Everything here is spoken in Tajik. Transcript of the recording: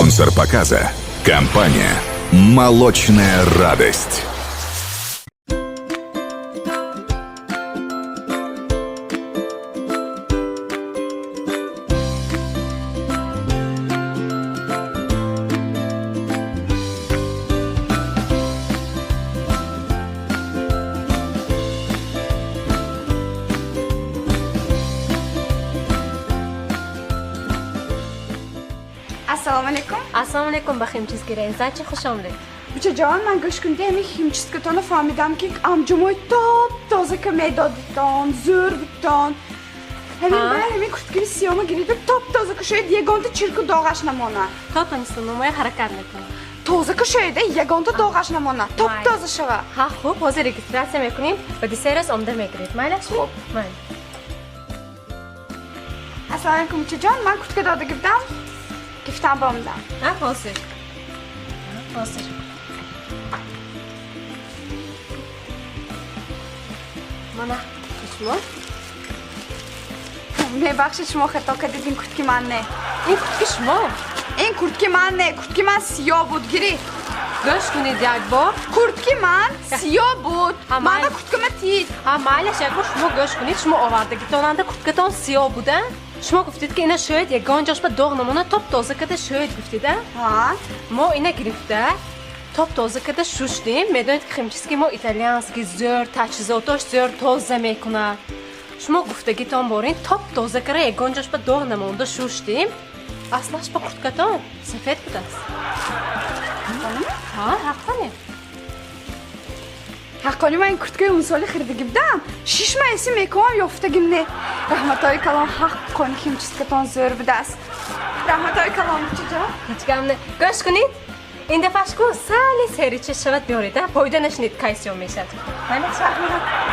Спонсор показа – компания «Молочная радость». Assalomu alaykum. Assalomu alaykum baximchizgirang. Zanchi xush omad. Buchajon, men go'sht kunda химчисткатон фаҳмидам ки амҷумои топ-тоза ки медодитон, зӯр бутон. Ҳамин курткаи сиёма гирифта топ-тоза ки шояд ягонта чирку доғаш намонад. То ниста номоя ҳаракат мекунам. Тоза ки шояд ягонта доғаш намонад. Топ-тоза шава. Ҳа, хуб, ҳозир регистратсия мекунем ва десерас омада мегиред. Майли? Хуб. Майли. Assalomu alaykum buchajon, men kurtka doda giftam. Giftam bomdam. Ha, hozir. Hozir. Mana, шумо? Мебахшед, шумо хато кардед, ин куртки ман не. Ин куртки шумо? Ин куртки ман не, куртки ман сиёҳ буд, гирифт. Гӯш кунед як бор. Куртки ман сиёҳ буд. Мана курткама тид. Ҳа, майлаш, як бор шумо гӯш кунед, шумо овардагитонанда курткатон сиёҳ буда? Шумо гуфтед ки ина шояд ягон ҷош ба доғ намонад, топ-тоза карда шояд гуфтед, а? Ҳа. мо ина гирифта топ-тоза карда шуштем. Медонед ки химчиски мо итальянски зӯр, таҷҳизотош зӯр тоза мекунад. шумо гуфтагитон борин топ-тоза карда ягон ҷош ба доғ намонда шуштем. Аслаш ба курткатон сафед будааст. ҳа, ҳаққане. ҳаққони ман ин курткаи умсоли хирида будам. 6 моҳ эси мекунам ёфтагим не. Раҳматои калом, ҳаққони химчискатон зӯр будааст. Раҳматои калом буchajon. Ҳеҷ гап не. гӯш кунед. ин дафъашку сали серича шавад биёред, пойда нашинед кайсиён мешавад. Раҳмат.